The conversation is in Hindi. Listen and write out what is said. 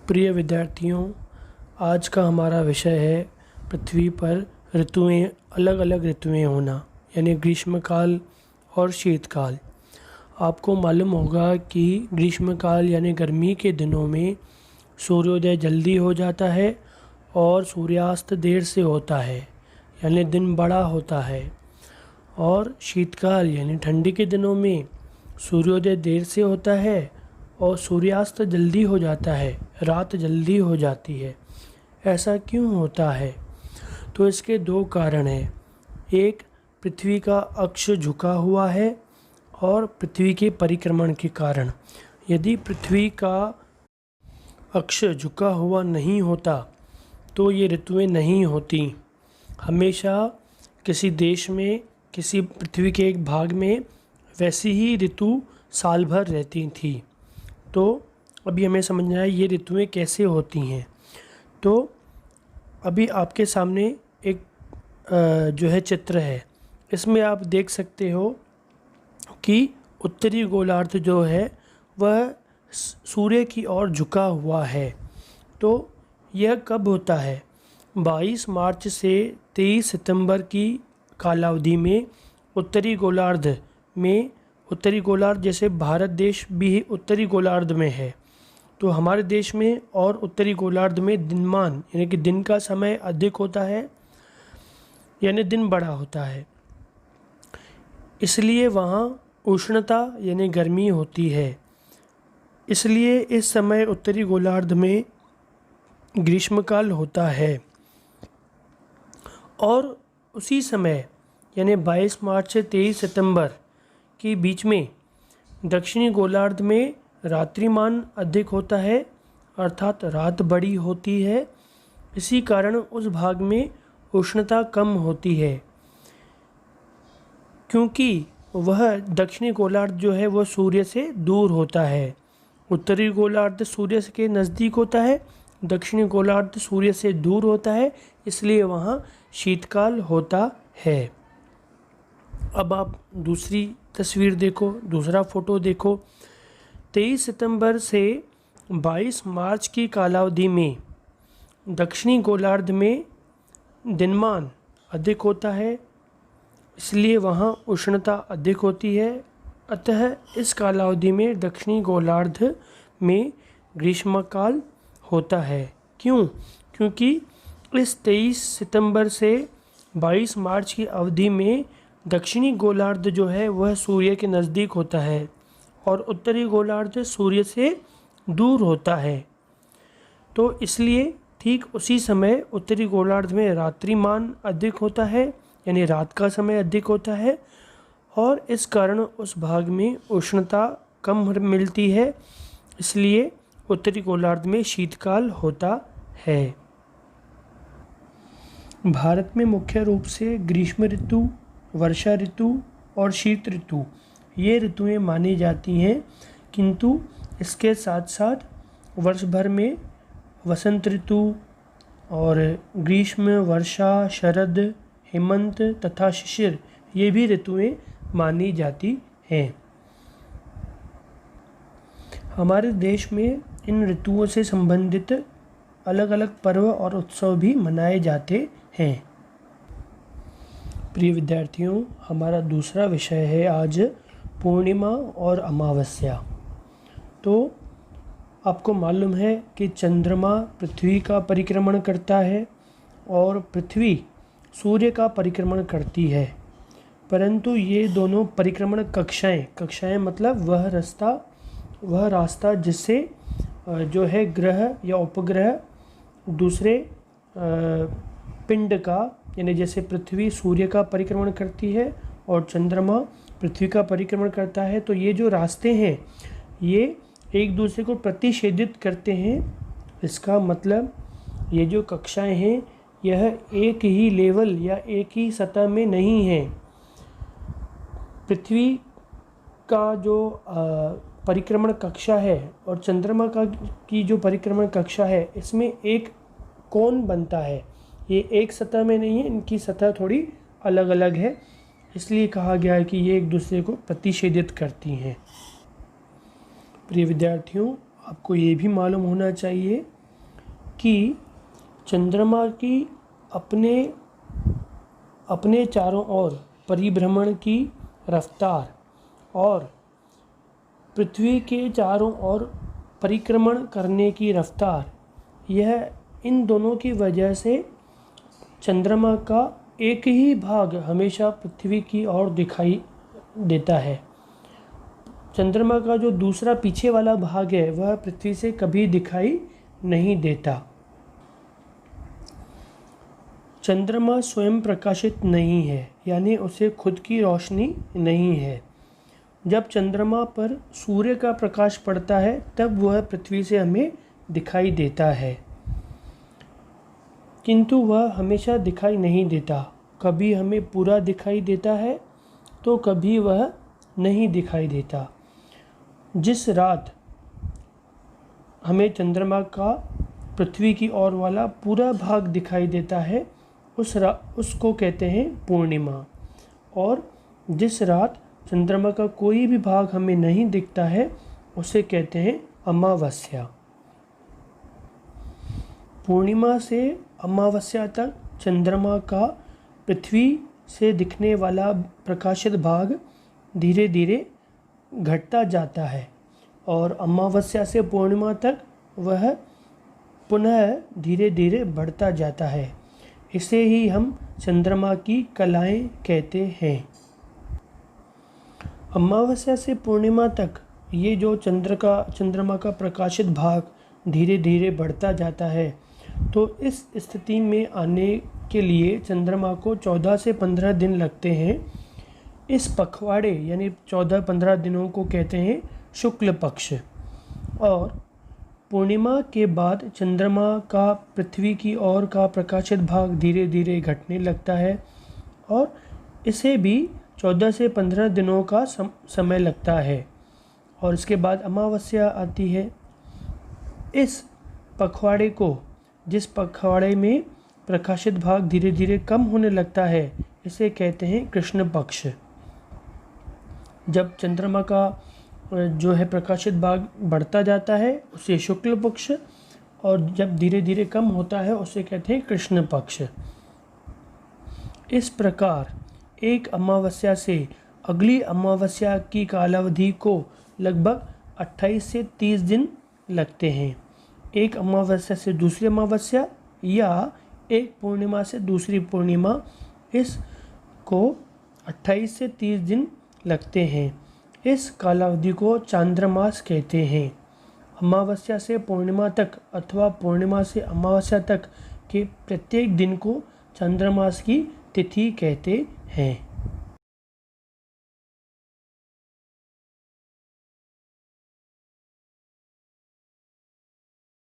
प्रिय विद्यार्थियों, आज का हमारा विषय है पृथ्वी पर ऋतुएं, अलग अलग ऋतुएं होना, यानी ग्रीष्मकाल और शीतकाल। आपको मालूम होगा कि ग्रीष्मकाल यानी गर्मी के दिनों में सूर्योदय जल्दी हो जाता है और सूर्यास्त देर से होता है, यानी दिन बड़ा होता है। और शीतकाल यानी ठंडी के दिनों में सूर्योदय देर से होता है और सूर्यास्त जल्दी हो जाता है, रात जल्दी हो जाती है। ऐसा क्यों होता है? तो इसके दो कारण हैं। एक, पृथ्वी का अक्ष झुका हुआ है और पृथ्वी के परिक्रमण के कारण। यदि पृथ्वी का अक्ष झुका हुआ नहीं होता तो ये ऋतुएं नहीं होती। हमेशा किसी देश में, किसी पृथ्वी के एक भाग में वैसी ही ऋतु साल भर रहती थी। तो अभी हमें समझना है ये ऋतुएं कैसे होती हैं। तो अभी आपके सामने एक जो है चित्र है। इसमें आप देख सकते हो कि उत्तरी गोलार्ध जो है वह सूर्य की ओर झुका हुआ है। तो यह कब होता है? 22 मार्च से 23 सितंबर की कालावधि में उत्तरी गोलार्ध में, उत्तरी गोलार्ध जैसे भारत देश भी उत्तरी गोलार्ध में है, तो हमारे देश में और उत्तरी गोलार्ध में दिनमान यानी कि दिन का समय अधिक होता है, यानी दिन बड़ा होता है। इसलिए वहाँ उष्णता यानी गर्मी होती है। इसलिए इस समय उत्तरी गोलार्ध में ग्रीष्मकाल होता है। और उसी समय यानी 22 मार्च से 23 सितंबर के बीच में दक्षिणी गोलार्ध में रात्रिमान अधिक होता है, अर्थात रात बड़ी होती है। इसी कारण उस भाग में उष्णता कम होती है, क्योंकि वह दक्षिणी गोलार्ध जो है वह सूर्य से दूर होता है। उत्तरी गोलार्ध सूर्य के नज़दीक होता है, दक्षिणी गोलार्ध सूर्य से दूर होता है, इसलिए वहाँ शीतकाल होता है। अब आप दूसरी तस्वीर देखो, दूसरा फ़ोटो देखो। 23 सितंबर से 22 मार्च की कालावधि में दक्षिणी गोलार्ध में दिनमान अधिक होता है, इसलिए वहाँ उष्णता अधिक होती है। अतः इस कालावधि में दक्षिणी गोलार्ध में ग्रीष्मकाल होता है। क्यों? क्योंकि इस 23 सितंबर से 22 मार्च की अवधि में दक्षिणी गोलार्ध जो है वह सूर्य के नज़दीक होता है और उत्तरी गोलार्ध सूर्य से दूर होता है। तो इसलिए ठीक उसी समय उत्तरी गोलार्ध में रात्रिमान अधिक होता है, यानी रात का समय अधिक होता है, और इस कारण उस भाग में उष्णता कम मिलती है, इसलिए उत्तरी गोलार्ध में शीतकाल होता है। भारत में मुख्य रूप से ग्रीष्म ऋतु, वर्षा ऋतु और शीत ऋतु ये ऋतुएं मानी जाती हैं, किंतु इसके साथ साथ वर्ष भर में वसंत ऋतु और ग्रीष्म, वर्षा, शरद, हेमंत तथा शिशिर ये भी ऋतुएं मानी जाती हैं। हमारे देश में इन ऋतुओं से संबंधित अलग अलग पर्व और उत्सव भी मनाए जाते हैं। प्रिय विद्यार्थियों, हमारा दूसरा विषय है आज पूर्णिमा और अमावस्या। तो आपको मालूम है कि चंद्रमा पृथ्वी का परिक्रमण करता है और पृथ्वी सूर्य का परिक्रमण करती है, परंतु ये दोनों परिक्रमण कक्षाएं मतलब वह रास्ता जिससे जो है ग्रह या उपग्रह दूसरे पिंड का, यानी जैसे पृथ्वी सूर्य का परिक्रमण करती है और चंद्रमा पृथ्वी का परिक्रमण करता है, तो ये जो रास्ते हैं ये एक दूसरे को प्रतिच्छेदित करते हैं। इसका मतलब ये जो कक्षाएं हैं यह एक ही लेवल या एक ही सतह में नहीं है। पृथ्वी का जो परिक्रमण कक्षा है और चंद्रमा की जो परिक्रमण कक्षा है, इसमें एक कोण बनता है। ये एक सतह में नहीं है, इनकी सतह थोड़ी अलग अलग है, इसलिए कहा गया है कि ये एक दूसरे को प्रतिच्छेदित करती हैं। प्रिय विद्यार्थियों, आपको ये भी मालूम होना चाहिए कि चंद्रमा की अपने चारों ओर परिभ्रमण की रफ्तार और पृथ्वी के चारों ओर परिक्रमण करने की रफ्तार, यह इन दोनों की वजह से चंद्रमा का एक ही भाग हमेशा पृथ्वी की ओर दिखाई देता है। चंद्रमा का जो दूसरा पीछे वाला भाग है वह पृथ्वी से कभी दिखाई नहीं देता। चंद्रमा स्वयं प्रकाशित नहीं है, यानी उसे खुद की रोशनी नहीं है। जब चंद्रमा पर सूर्य का प्रकाश पड़ता है तब वह पृथ्वी से हमें दिखाई देता है, किंतु वह हमेशा दिखाई नहीं देता। कभी हमें पूरा दिखाई देता है तो कभी वह नहीं दिखाई देता। जिस रात हमें चंद्रमा का पृथ्वी की ओर वाला पूरा भाग दिखाई देता है उसको कहते हैं पूर्णिमा, और जिस रात चंद्रमा का कोई भी भाग हमें नहीं दिखता है उसे कहते हैं अमावस्या। पूर्णिमा से अमावस्या तक चंद्रमा का पृथ्वी से दिखने वाला प्रकाशित भाग धीरे धीरे घटता जाता है और अमावस्या से पूर्णिमा तक वह पुनः धीरे धीरे बढ़ता जाता है। इसे ही हम चंद्रमा की कलाएं कहते हैं। अमावस्या से पूर्णिमा तक ये जो चंद्रमा का प्रकाशित भाग धीरे धीरे बढ़ता जाता है, तो इस स्थिति में आने के लिए चंद्रमा को 14 से 15 दिन लगते हैं। इस पखवाड़े यानी 14-15 दिनों को कहते हैं शुक्ल पक्ष। और पूर्णिमा के बाद चंद्रमा का पृथ्वी की ओर का प्रकाशित भाग धीरे धीरे घटने लगता है और इसे भी 14 से 15 दिनों का समय लगता है और इसके बाद अमावस्या आती है। इस पखवाड़े को, जिस पखवाड़े में प्रकाशित भाग धीरे धीरे कम होने लगता है, इसे कहते हैं कृष्ण पक्ष। जब चंद्रमा का जो है प्रकाशित भाग बढ़ता जाता है उसे शुक्ल पक्ष, और जब धीरे धीरे कम होता है उसे कहते हैं कृष्ण पक्ष। इस प्रकार एक अमावस्या से अगली अमावस्या की कालावधि को लगभग 28 से 30 दिन लगते हैं। एक अमावस्या से दूसरी अमावस्या या एक पूर्णिमा से दूसरी पूर्णिमा, इसको 28 से 30 दिन लगते हैं। इस कालावधि को चांद्रमास कहते हैं। अमावस्या से पूर्णिमा तक अथवा पूर्णिमा से अमावस्या तक के प्रत्येक दिन को चांद्रमास की तिथि कहते हैं।